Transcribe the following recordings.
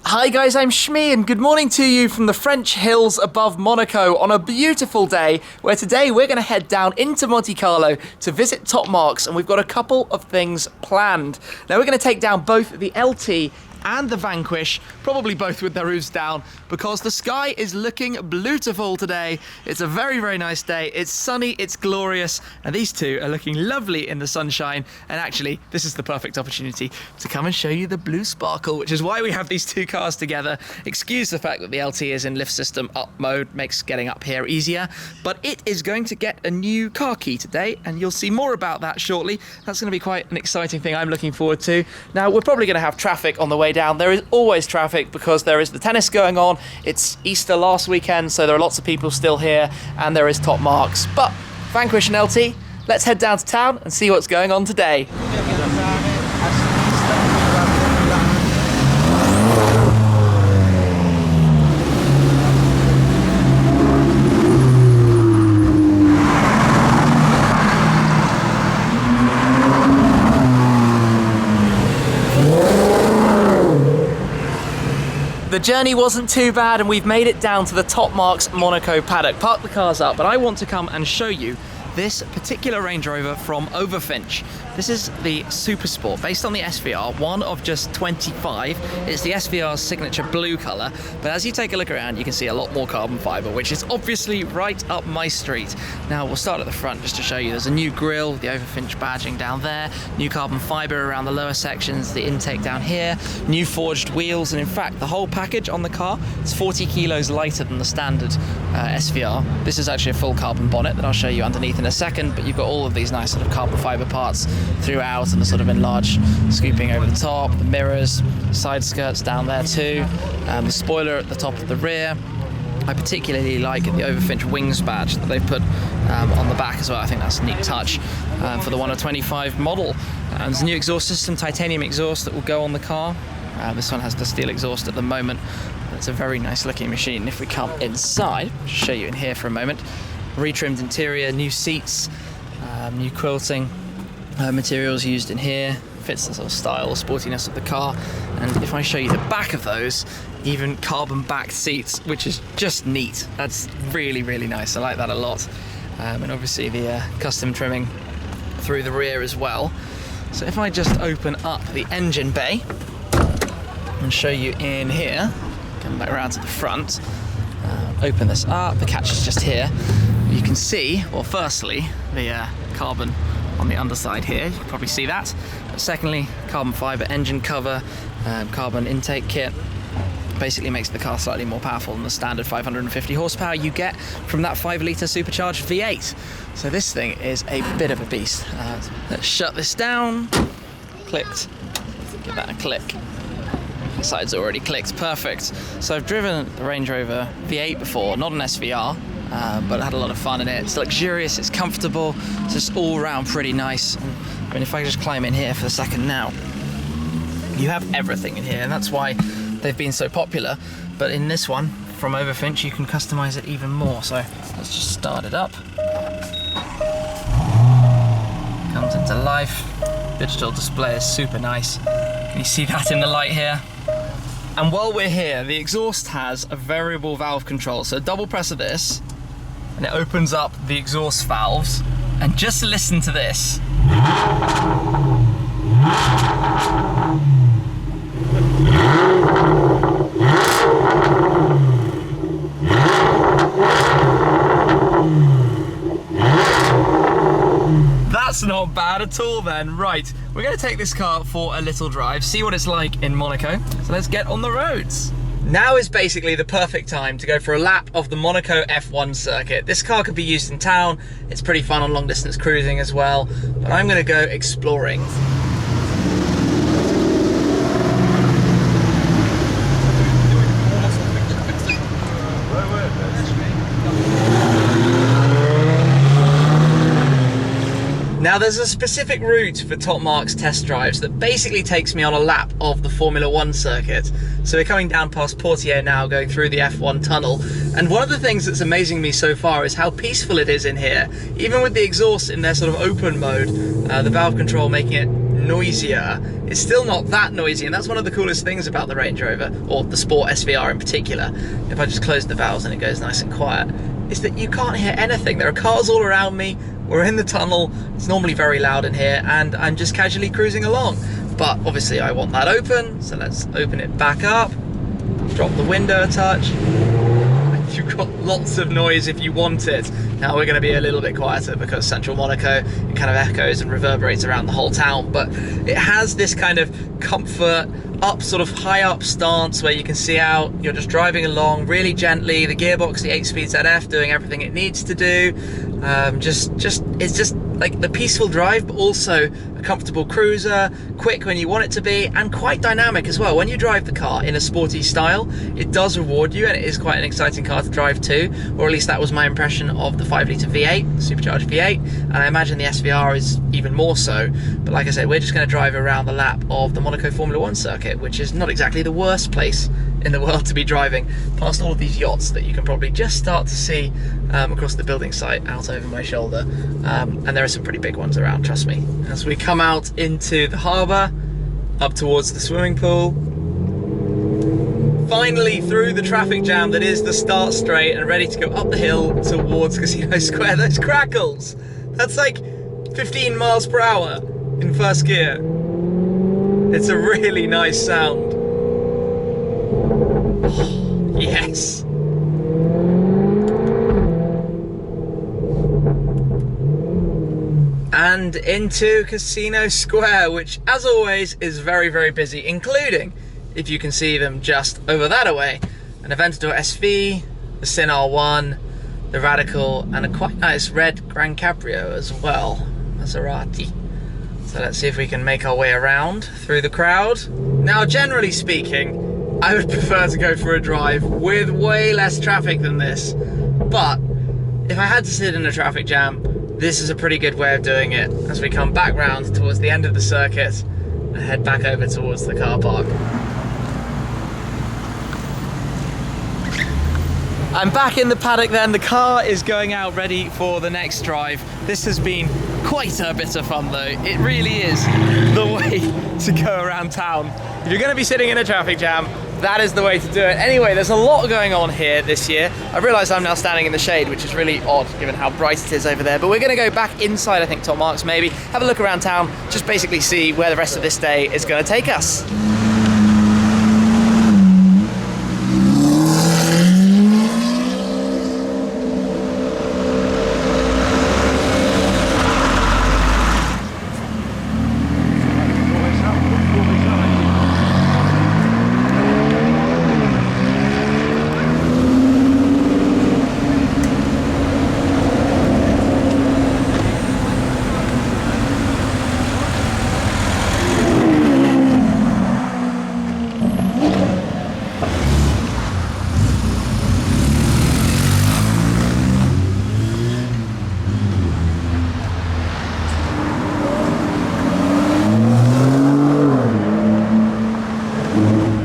Hi guys, I'm Shmee and good morning to you from the French hills above Monaco on a beautiful day where today we're going to head down into Monte Carlo to visit Top Marques, and we've got a couple of things planned. Now we're going to take down both the LT and the Vanquish, probably both with their roofs down, because the sky is looking beautiful today. It's a very, very nice day. It's sunny, it's glorious, and these two are looking lovely in the sunshine. And actually, this is the perfect opportunity to come and show you the blue sparkle, which is why we have these two cars together. Excuse the fact that the LT is in lift system up mode, makes getting up here easier, but it is going to get a new car key today, and you'll see more about that shortly. That's going to be quite an exciting thing I'm looking forward to. Now, we're probably going to have traffic on the way down. There is always traffic because there is the tennis going on. It's Easter last weekend, so there are lots of people still here, and there is Top Marques. But Vanquish and LT, let's head down to town and see what's going on today. The journey wasn't too bad and we've made it down to the Top Marques Monaco paddock. Park the cars up, but I want to come and show you this particular Range Rover from Overfinch. This is the Super Sport, based on the SVR, one of just 25. It's the SVR's signature blue colour, but as you take a look around, you can see a lot more carbon fibre, which is obviously right up my street. Now, we'll start at the front just to show you. There's a new grille, the Overfinch badging down there, new carbon fibre around the lower sections, the intake down here, new forged wheels, and in fact, the whole package on the car is 40 kilos lighter than the standard SVR. This is actually a full carbon bonnet that I'll show you underneath in a second, but you've got all of these nice sort of carbon fibre parts throughout, and the sort of enlarged scooping over the top, the mirrors, side skirts down there too, the spoiler at the top of the rear. I particularly like the Overfinch wings badge that they've put on the back as well. I think that's a neat touch for the 1 of 25 model. There's a new exhaust system, titanium exhaust that will go on the car. This one has the steel exhaust at the moment. It's a very nice looking machine. If we come inside, I'll show you in here for a moment. Retrimmed interior, new seats, new quilting, materials used in here, fits the sort of style, sportiness of the car. And if I show you the back of those, even carbon backed seats, which is just neat. That's really, really nice. I like that a lot. And obviously the custom trimming through the rear as well. So if I just open up the engine bay and show you in here, come back around to the front, open this up, the catch is just here. You can see, well, firstly, the carbon on the underside here, you can probably see that. But secondly, carbon fibre engine cover, carbon intake kit, basically makes the car slightly more powerful than the standard 550 horsepower you get from that 5-litre supercharged V8. So this thing is a bit of a beast. Let's shut this down. Clicked. Give that a click. The side's already clicked. Perfect. So I've driven the Range Rover V8 before, not an SVR. But I had a lot of fun in it. It's luxurious, it's comfortable, it's just all around pretty nice. I mean, if I just climb in here for a second now, you have everything in here, and that's why they've been so popular. But in this one, from Overfinch, you can customize it even more. So let's just start it up. Comes into life. Digital display is super nice. Can you see that in the light here? And while we're here, the exhaust has a variable valve control. So double press of this, and it opens up the exhaust valves. And just listen to this. That's not bad at all then. Right, we're going to take this car for a little drive, see what it's like in Monaco. So let's get on the roads. Now is basically the perfect time to go for a lap of the Monaco F1 circuit. This car could be used in town. It's pretty fun on long distance cruising as well, but I'm going to go exploring. Now there's a specific route for Top Marques test drives that basically takes me on a lap of the Formula 1 circuit. So we're coming down past Portier now, going through the F1 tunnel. And one of the things that's amazing me so far is how peaceful it is in here. Even with the exhaust in their sort of open mode, the valve control making it noisier. It's still not that noisy, and that's one of the coolest things about the Range Rover, or the Sport SVR in particular. If I just close the valves and it goes nice and quiet, is that you can't hear anything. There are cars all around me, we're in the tunnel, it's normally very loud in here, and I'm just casually cruising along. But obviously I want that open, so let's open it back up, drop the window a touch. You've got lots of noise if you want it. Now we're going to be a little bit quieter because central Monaco, it kind of echoes and reverberates around the whole town, but it has this kind of comfort up, sort of high up stance where you can see out, you're just driving along really gently, the gearbox, the 8-speed ZF doing everything it needs to do. It's just like the peaceful drive, but also a comfortable cruiser, quick when you want it to be, and quite dynamic as well. When you drive the car in a sporty style, it does reward you, and it is quite an exciting car to drive too, or at least that was my impression of the 5-litre V8, supercharged V8, and I imagine the SVR is even more so. But like I said, we're just going to drive around the lap of the Monaco Formula 1 circuit, which is not exactly the worst place in the world to be driving, past all of these yachts that you can probably just start to see across the building site out over my shoulder, and there are some pretty big ones around, trust me. As we come out into the harbour, up towards the swimming pool, finally through the traffic jam that is the start straight and ready to go up the hill towards Casino Square. Those crackles, that's like 15 miles per hour in first gear. It's a really nice sound. Yes. And into Casino Square, which as always is very, very busy, including, if you can see them just over that away, an Aventador SV, the Sin R1, the Radical, and a quite nice red Gran Cabrio as well, Maserati. So let's see if we can make our way around through the crowd. Now, generally speaking, I would prefer to go for a drive with way less traffic than this, but if I had to sit in a traffic jam, this is a pretty good way of doing it as we come back round towards the end of the circuit and head back over towards the car park. I'm back in the paddock then, the car is going out ready for the next drive. This has been quite a bit of fun though, it really is the way to go around town. If you're going to be sitting in a traffic jam, that is the way to do it. Anyway, there's a lot going on here this year. I realise I'm now standing in the shade, which is really odd given how bright it is over there, but we're going to go back inside, I think, Top Marks maybe, have a look around town, just basically see where the rest of this day is going to take us.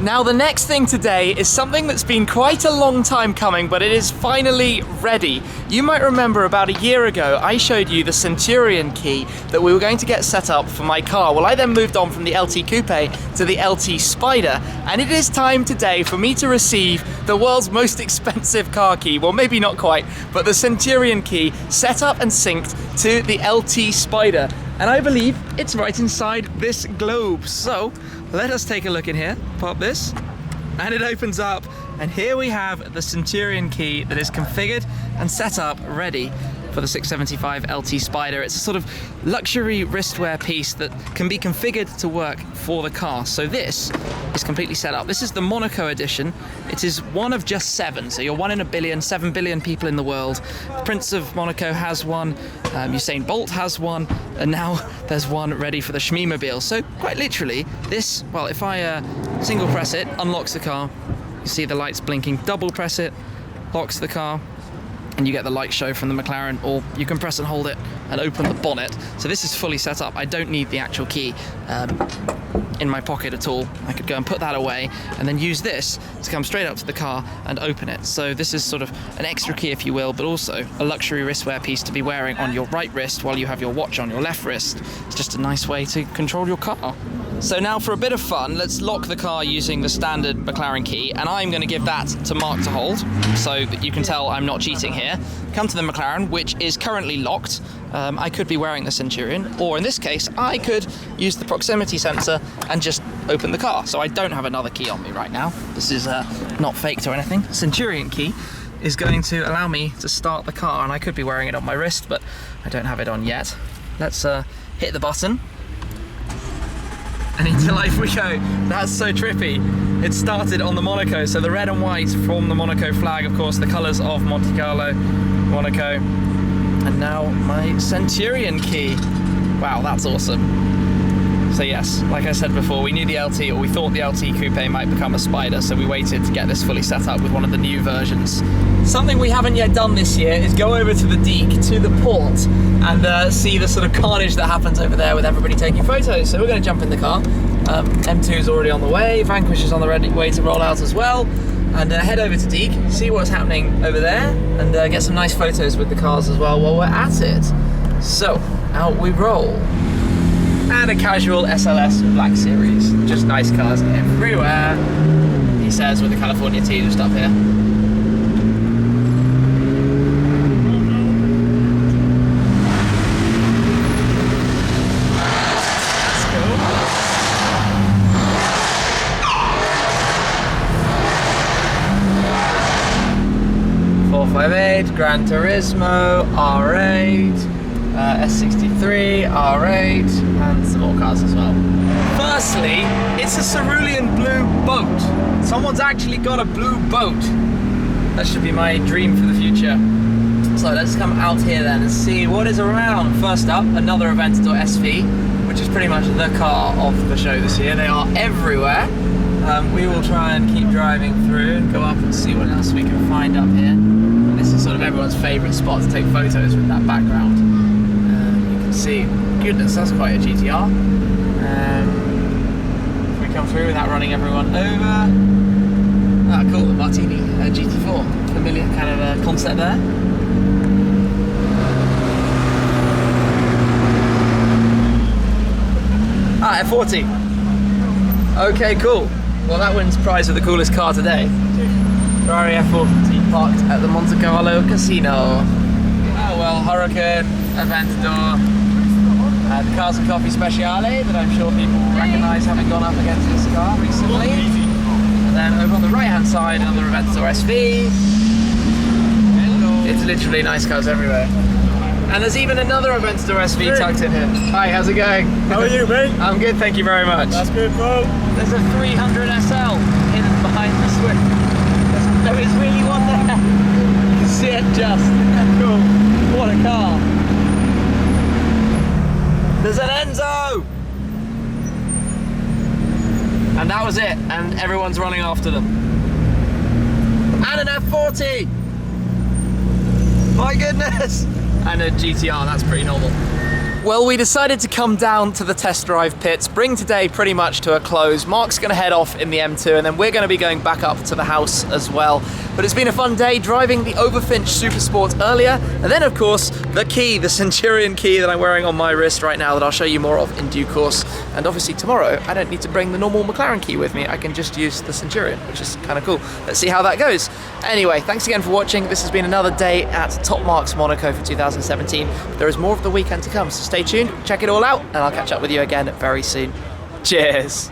Now the next thing today is something that's been quite a long time coming, but it is finally ready. You might remember about a year ago I showed you the Centurion key that we were going to get set up for my car. Well, I then moved on from the LT Coupe to the LT Spider, and it is time today for me to receive the world's most expensive car key. Well, maybe not quite, but the Centurion key set up and synced to the LT Spider. And I believe it's right inside this globe. So let us take a look in here, pop this, and it opens up, and here we have the Centurion key that is configured and set up ready for the 675 LT Spider. It's a sort of luxury wristwear piece that can be configured to work for the car. So this is completely set up. This is the Monaco edition. It is one of just 7, so you're 1 in a billion, 7 billion people in the world. The Prince of Monaco has one, Usain Bolt has one, and now there's one ready for the Shmeemobile. So quite literally, this, well, if I single press it, unlocks the car. You see the lights blinking, double press it, locks the car. and you get the light show from the McLaren, or you can press and hold it and open the bonnet. So this is fully set up. I don't need the actual key in my pocket at all. I could go and put that away and then use this to come straight up to the car and open it. So this is sort of an extra key, if you will, but also a luxury wristwear piece to be wearing on your right wrist while you have your watch on your left wrist. It's just a nice way to control your car. So now for a bit of fun, let's lock the car using the standard McLaren key, and I'm going to give that to Mark to hold so that you can tell I'm not cheating here. Come to the McLaren, which is currently locked. I could be wearing the Centurion, or in this case, I could use the proximity sensor and just open the car. So I don't have another key on me right now. This is not faked or anything. Centurion key is going to allow me to start the car, and I could be wearing it on my wrist, but I don't have it on yet. Let's hit the button. And into life we go. That's so trippy. It started on the Monaco, so the red and white form the Monaco flag, of course, the colours of Monte Carlo, Monaco. And now my Centurion key. Wow, that's awesome. So yes, like I said before, we knew the LT, or we thought the LT Coupe might become a Spider, so we waited to get this fully set up with one of the new versions. Something we haven't yet done this year is go over to the Deek, to the port, and see the sort of carnage that happens over there with everybody taking photos. So we're going to jump in the car. M2 is already on the way, Vanquish is on the way to roll out as well, and head over to Deek, see what's happening over there, and get some nice photos with the cars as well while we're at it. So, out we roll. And a casual SLS Black Series. Just nice cars everywhere, he says, with the California T just up here. That's cool. 458, Gran Turismo, R8. S63, R8, and some more cars as well. Firstly, it's a cerulean blue boat. Someone's actually got a blue boat. That should be my dream for the future. So let's come out here then and see what is around. First up, another Aventador SV, which is pretty much the car of the show this year. They are everywhere. We will try and keep driving through and go up and see what else we can find up here. And this is sort of everyone's favourite spot to take photos with that background. See, goodness, that's quite a GTR. We come through without running everyone over. Ah, cool, the Martini GT4. Familiar kind of concept there. Ah, F40. Okay, cool. Well, that wins prize of the coolest car today. Ferrari F40 parked at the Monte Carlo Casino. Oh well, Huracan, Aventador. The Cars and Coffee Speciale that I'm sure people will recognise having gone up against this car recently. And then over on the right hand side, another Aventador SV. It's literally nice cars everywhere. And there's even another Aventador SV tucked in here. Hi, how's it going? How are you, mate? I'm good, thank you very much. That's good, bro. There's a 300 SL hidden behind the Swift. There is really one there. You can see it just. Cool. What a car. There's an Enzo! And that was it, and everyone's running after them. And an F40! My goodness! And a GTR, that's pretty normal. Well, we decided to come down to the test drive pits, bring today pretty much to a close. Mark's going to head off in the M2, and then we're going to be going back up to the house as well. But it's been a fun day driving the Overfinch Supersport earlier, and then of course the key, the Centurion key that I'm wearing on my wrist right now that I'll show you more of in due course. And obviously tomorrow I don't need to bring the normal McLaren key with me, I can just use the Centurion, which is kind of cool. Let's see how that goes. Anyway, thanks again for watching. This has been another day at Top Marks Monaco for 2017. There is more of the weekend to come, so stay tuned, check it all out, and I'll catch up with you again very soon. Cheers!